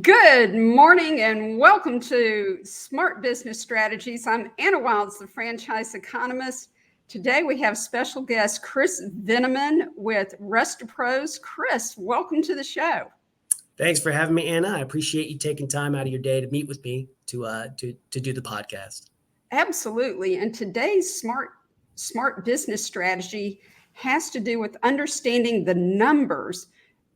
Good morning and welcome to Smart Business Strategies. I'm Anna Wilds, the franchise economist. Today we have special guest Chris Veneman with Rest-A-Pros. Chris, welcome to the show. Thanks for having me, Anna. I appreciate you taking time out of your day to meet with me to do the podcast. Absolutely. And today's smart business strategy has to do with understanding the numbers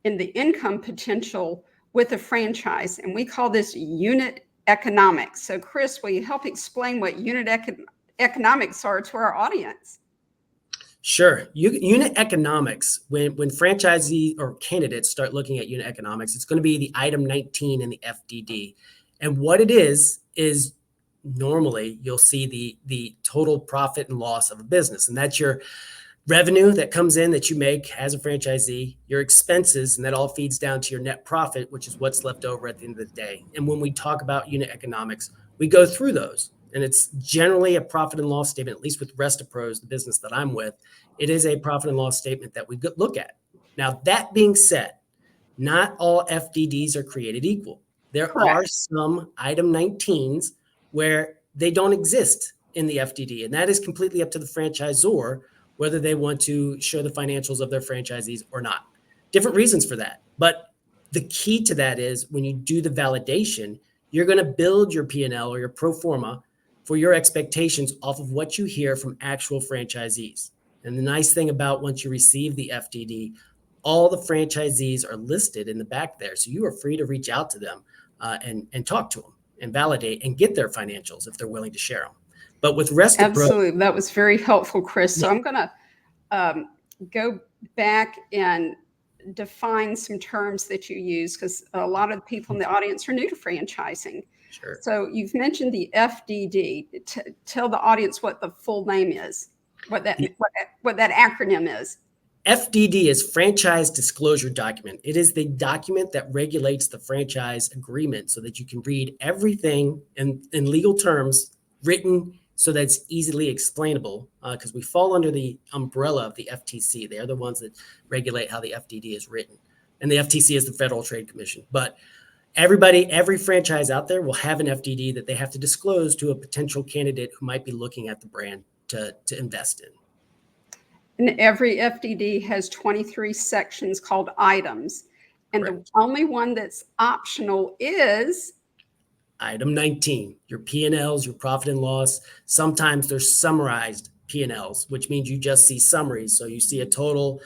in the income potential with a franchise. And we call this unit economics. So Chris, will you help explain what unit economics are to our audience? Sure. Unit economics, when franchisee or candidates start looking at unit economics, it's going to be the item 19 in the FDD. And what it is normally you'll see the total profit and loss of a business. And that's your revenue that comes in that you make as a franchisee, your expenses, and that all feeds down to your net profit, which is what's left over at the end of the day. And when we talk about unit economics, we go through those. And it's generally a profit and loss statement, at least with Rest-A-Pros, the business that I'm with. It is a profit and loss statement that we look at. Now, that being said, not all FDDs are created equal. There Correct. are some item 19s where they don't exist in the FDD, and that is completely up to the franchisor whether they want to show the financials of their franchisees or not. Different reasons for that. But the key to that is when you do the validation, you're going to build your P&L or your pro forma for your expectations off of what you hear from actual franchisees. And the nice thing about once you receive the FDD, all the franchisees are listed in the back there. So you are free to reach out to them and talk to them and validate and get their financials if they're willing to share them. But with Rest-A-Pros, absolutely, that was very helpful, Chris. So I'm going to go back and define some terms that you use because a lot of the people in the audience are new to franchising. Sure. So you've mentioned the FDD. Tell the audience what the full name is, what that acronym is. FDD is Franchise Disclosure Document. It is the document that regulates the franchise agreement so that you can read everything in legal terms written so that it's easily explainable, because we fall under the umbrella of the FTC. They're the ones that regulate how the FDD is written. And the FTC is the Federal Trade Commission. But every franchise out there will have an FDD that they have to disclose to a potential candidate who might be looking at the brand to invest in. And every FDD has 23 sections called items. And correct. The only one that's optional is item 19, your P&Ls, your profit and loss. Sometimes they're summarized P&Ls, which means you just see summaries. So you see a total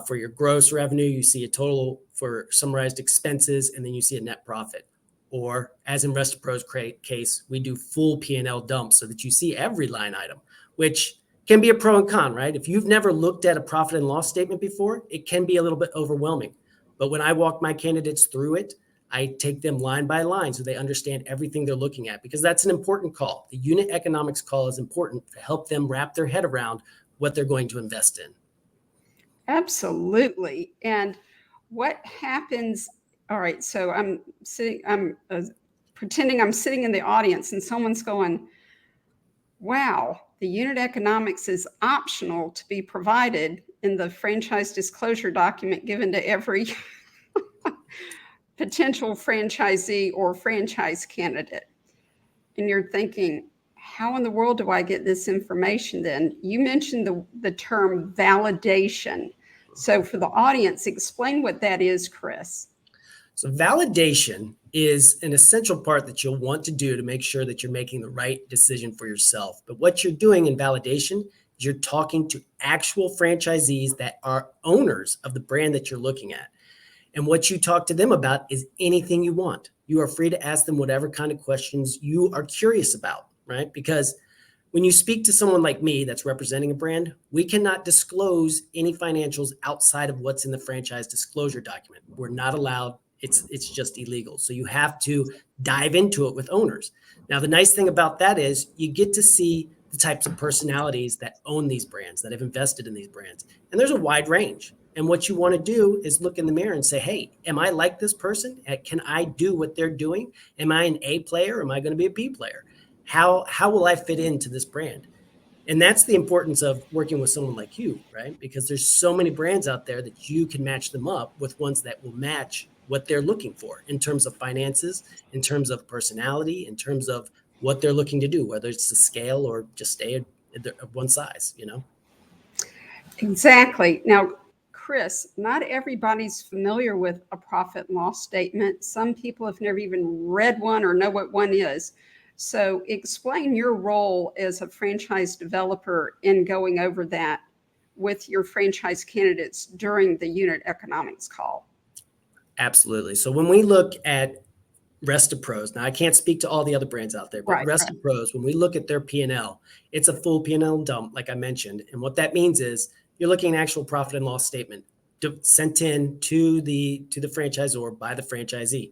for your gross revenue, you see a total for summarized expenses, and then you see a net profit. Or as in Rest-A-Pros case, we do full P&L dumps so that you see every line item, which can be a pro and con, right? If you've never looked at a profit and loss statement before, it can be a little bit overwhelming. But when I walk my candidates through it, I take them line by line so they understand everything they're looking at, because that's an important call. The unit economics call is important to help them wrap their head around what they're going to invest in. Absolutely. And what happens? All right. So I'm pretending I'm sitting in the audience and someone's going, wow, the unit economics is optional to be provided in the franchise disclosure document given to every potential franchisee or franchise candidate. And you're thinking, how in the world do I get this information then? You mentioned the term validation. So for the audience, explain what that is, Chris. So validation is an essential part that you'll want to do to make sure that you're making the right decision for yourself. But what you're doing in validation is you're talking to actual franchisees that are owners of the brand that you're looking at. And what you talk to them about is anything you want. You are free to ask them whatever kind of questions you are curious about, right? Because when you speak to someone like me that's representing a brand, we cannot disclose any financials outside of what's in the franchise disclosure document. We're not allowed. It's just illegal. So you have to dive into it with owners. Now, the nice thing about that is you get to see the types of personalities that own these brands, that have invested in these brands. And there's a wide range. And what you want to do is look in the mirror and say, hey, am I like this person? Can I do what they're doing? Am I an A player? Or am I going to be a B player? How will I fit into this brand? And that's the importance of working with someone like you, right? Because there's so many brands out there that you can match them up with ones that will match what they're looking for in terms of finances, in terms of personality, in terms of what they're looking to do, whether it's to scale or just stay at one size, Exactly. Now, Chris, not everybody's familiar with a profit and loss statement. Some people have never even read one or know what one is. So, explain your role as a franchise developer in going over that with your franchise candidates during the unit economics call. Absolutely. So when we look at Resta Pros, now I can't speak to all the other brands out there, but Right. Resta Pros, when we look at their P&L, it's a full P&L dump, like I mentioned. And what that means is you're looking at an actual profit and loss statement sent in to the franchisor by the franchisee.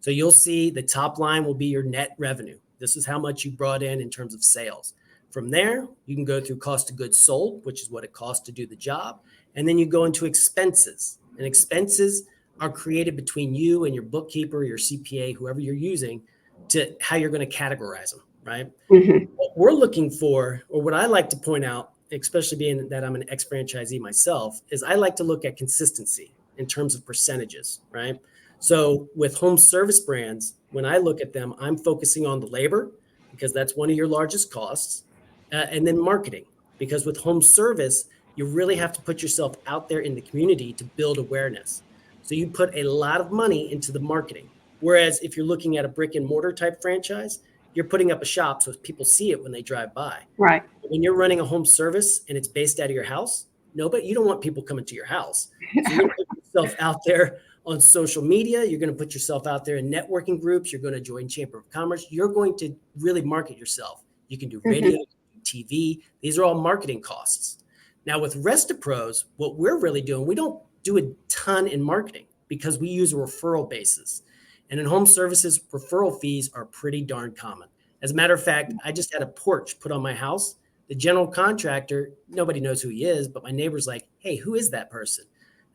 So you'll see the top line will be your net revenue. This is how much you brought in terms of sales. From there, you can go through cost of goods sold, which is what it costs to do the job. And then you go into expenses. And expenses are created between you and your bookkeeper, your CPA, whoever you're using, to how you're going to categorize them, right? Mm-hmm. What we're looking for, or what I like to point out, especially being that I'm an ex-franchisee myself, is I like to look at consistency in terms of percentages, right? So with home service brands, when I look at them, I'm focusing on the labor because that's one of your largest costs, and then marketing, because with home service, you really have to put yourself out there in the community to build awareness. So you put a lot of money into the marketing. Whereas if you're looking at a brick and mortar type franchise, you're putting up a shop so people see it when they drive by. Right. When you're running a home service and it's based out of your house, you don't want people coming to your house. So you're going to put yourself out there on social media. You're going to put yourself out there in networking groups. You're going to join Chamber of Commerce. You're going to really market yourself. You can do radio, TV. These are all marketing costs. Now with Resta Pros, what we're really doing, we don't do a ton in marketing because we use a referral basis. And in home services, referral fees are pretty darn common. As a matter of fact, I just had a porch put on my house. The general contractor, nobody knows who he is, but my neighbor's like, hey, who is that person?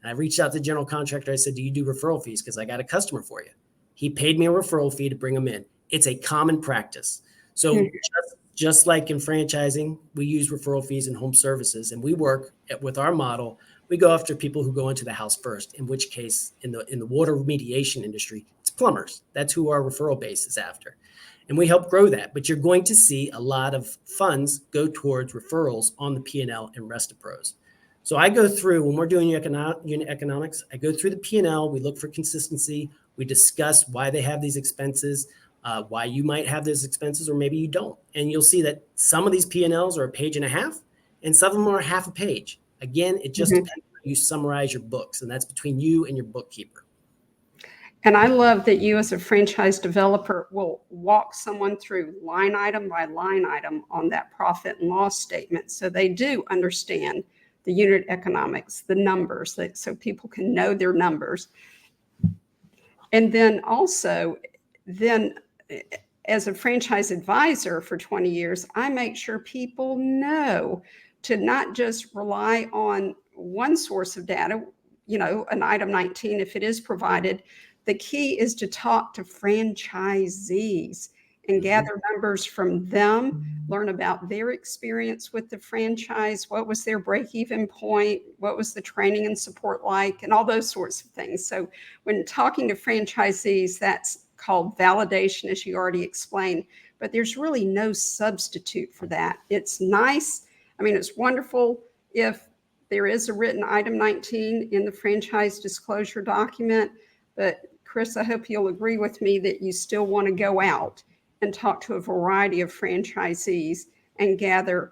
And I reached out to the general contractor. I said, do you do referral fees? Because I got a customer for you. He paid me a referral fee to bring them in. It's a common practice. So just like in franchising, we use referral fees in home services, and we work with our model. We go after people who go into the house first, in which case in the water remediation industry, it's plumbers. That's who our referral base is after. And we help grow that. But you're going to see a lot of funds go towards referrals on the P&L and Resta Pros. So I go through, when we're doing unit economics, I go through the P&L. We look for consistency. We discuss why they have these expenses, why you might have those expenses, or maybe you don't. And you'll see that some of these P&Ls are a page and a half, and some of them are half a page. Again, it just depends on how you summarize your books, and that's between you and your bookkeeper. And I love that you as a franchise developer will walk someone through line item by line item on that profit and loss statement. So they do understand the unit economics, the numbers, so people can know their numbers. And then also, as a franchise advisor for 20 years, I make sure people know to not just rely on one source of data, an item 19, if it is provided. The key is to talk to franchisees and gather numbers from them, learn about their experience with the franchise, what was their break-even point, what was the training and support like, and all those sorts of things. So when talking to franchisees, that's called validation, as you already explained, but there's really no substitute for that. It's nice. I mean, it's wonderful if there is a written item 19 in the franchise disclosure document, but Chris, I hope you'll agree with me that you still want to go out and talk to a variety of franchisees and gather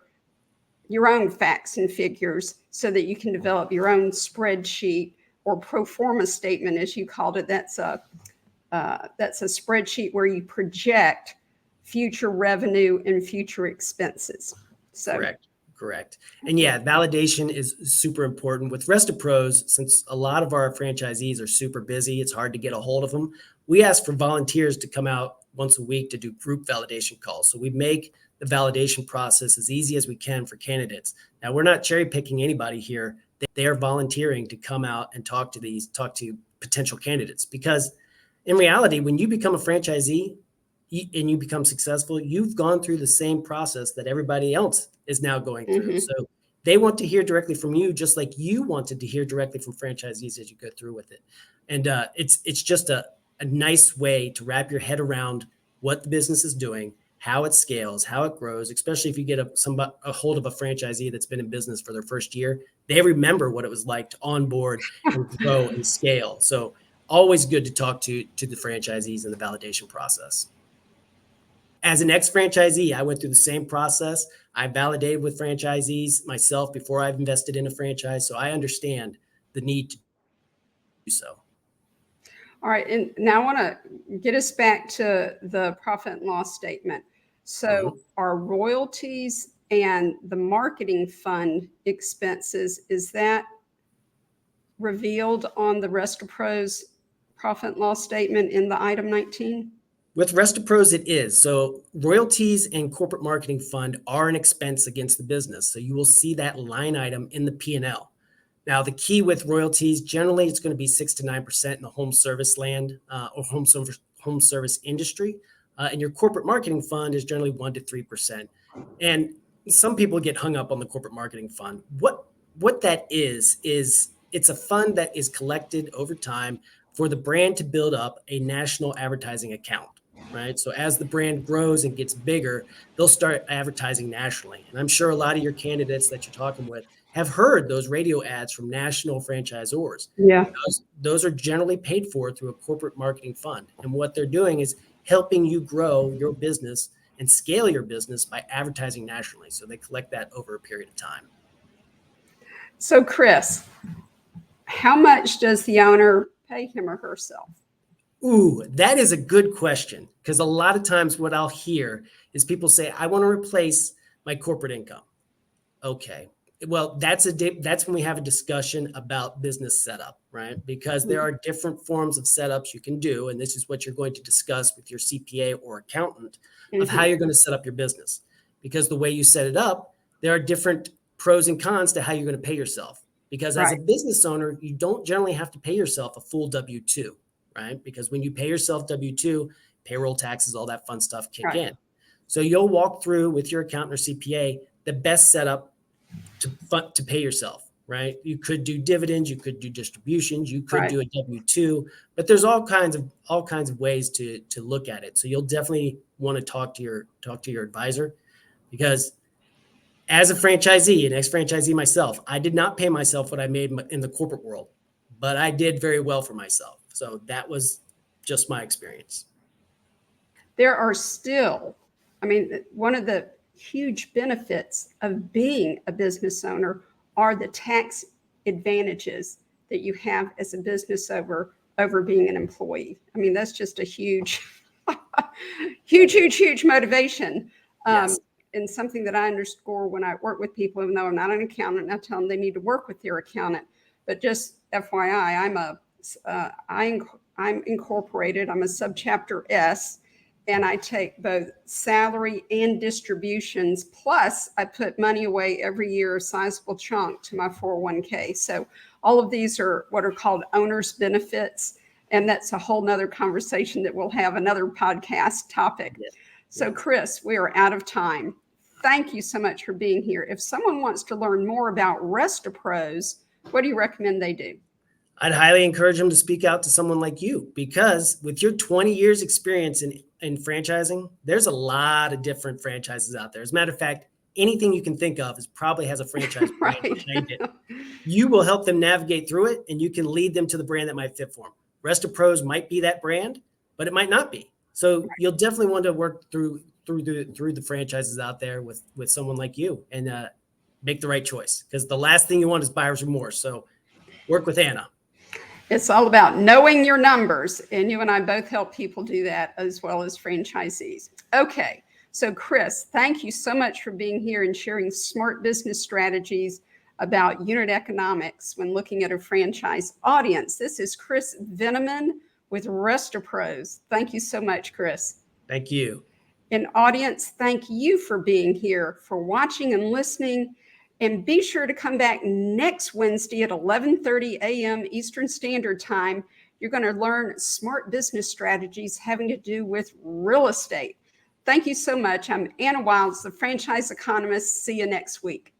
your own facts and figures so that you can develop your own spreadsheet or pro forma statement, as you called it. That's a spreadsheet where you project future revenue and future expenses. So Correct. And yeah, validation is super important. With Resta Pros, since a lot of our franchisees are super busy, it's hard to get a hold of them. We ask for volunteers to come out once a week to do group validation calls. So we make the validation process as easy as we can for candidates. Now, we're not cherry picking anybody here. They are volunteering to come out and talk to potential candidates, because in reality, when you become a franchisee and you become successful, you've gone through the same process that everybody else is now going through. So They want to hear directly from you, just like you wanted to hear directly from franchisees as you go through with it. And it's just a nice way to wrap your head around what the business is doing, how it scales, how it grows, especially if you get a hold of a franchisee that's been in business for their first year. They remember what it was like to onboard and grow and scale. So always good to talk to the franchisees in the validation process. As an ex-franchisee, I went through the same process. I validated with franchisees myself before I've invested in a franchise. So I understand the need to do so. All right. And now I want to get us back to the profit and loss statement. So our royalties and the marketing fund expenses, is that revealed on the RestaPro's profit and loss statement in the item 19? With RestaPros, it is. So royalties and corporate marketing fund are an expense against the business. So you will see that line item in the P&L. Now, the key with royalties, generally, it's going to be 6 to 9% in the home service land or home service industry. And your corporate marketing fund is generally 1 to 3%. And some people get hung up on the corporate marketing fund. What that is it's a fund that is collected over time for the brand to build up a national advertising account, right? So as the brand grows and gets bigger, they'll start advertising nationally. And I'm sure a lot of your candidates that you're talking with have heard those radio ads from national franchisors. Yeah. Those are generally paid for through a corporate marketing fund. And what they're doing is helping you grow your business and scale your business by advertising nationally. So they collect that over a period of time. So Chris, how much does the owner pay him or herself? Ooh, that is a good question, because a lot of times what I'll hear is people say, I want to replace my corporate income. Okay. Well, that's when we have a discussion about business setup, right? Because there are different forms of setups you can do. And this is what you're going to discuss with your CPA or accountant of how you're going to set up your business. Because the way you set it up, there are different pros and cons to how you're going to pay yourself. Because as a business owner, you don't generally have to pay yourself a full W-2, right? Because when you pay yourself W-2, payroll taxes, all that fun stuff kick in. So you'll walk through with your accountant or CPA the best setup to pay yourself, right? You could do dividends, you could do distributions, you could do a W-2, but there's all kinds of ways to look at it. So you'll definitely want to talk to your advisor, because as a franchisee, an ex-franchisee myself, I did not pay myself what I made in the corporate world, but I did very well for myself. So that was just my experience. There are still, one of the huge benefits of being a business owner are the tax advantages that you have as a business over being an employee. That's just a huge, huge motivation. Yes. And something that I underscore when I work with people, even though I'm not an accountant, I tell them they need to work with their accountant. But just FYI, I'm incorporated. I'm a subchapter S, and I take both salary and distributions. Plus, I put money away every year, a sizable chunk, to my 401k. So all of these are what are called owner's benefits. And that's a whole nother conversation that we'll have, another podcast topic. Yes. So Chris, we are out of time. Thank you so much for being here. If someone wants to learn more about RestaPros, what do you recommend they do? I'd highly encourage them to speak out to someone like you, because with your 20 years experience in franchising, there's a lot of different franchises out there. As a matter of fact, anything you can think of probably has a franchise brand. You will help them navigate through it, and you can lead them to the brand that might fit for them. RestaPros might be that brand, but it might not be. So you'll definitely want to work through the franchises out there with someone like you, and make the right choice, because the last thing you want is buyer's remorse. So work with Anna. It's all about knowing your numbers, and you and I both help people do that, as well as franchisees. Okay, so Chris, thank you so much for being here and sharing smart business strategies about unit economics when looking at a franchise. Audience, this is Chris Veneman with RestaPros. Thank you so much, Chris. Thank you. And audience, thank you for being here, for watching and listening. And be sure to come back next Wednesday at 11:30 a.m. Eastern Standard Time. You're going to learn smart business strategies having to do with real estate. Thank you so much. I'm Anna Wilds, the franchise economist. See you next week.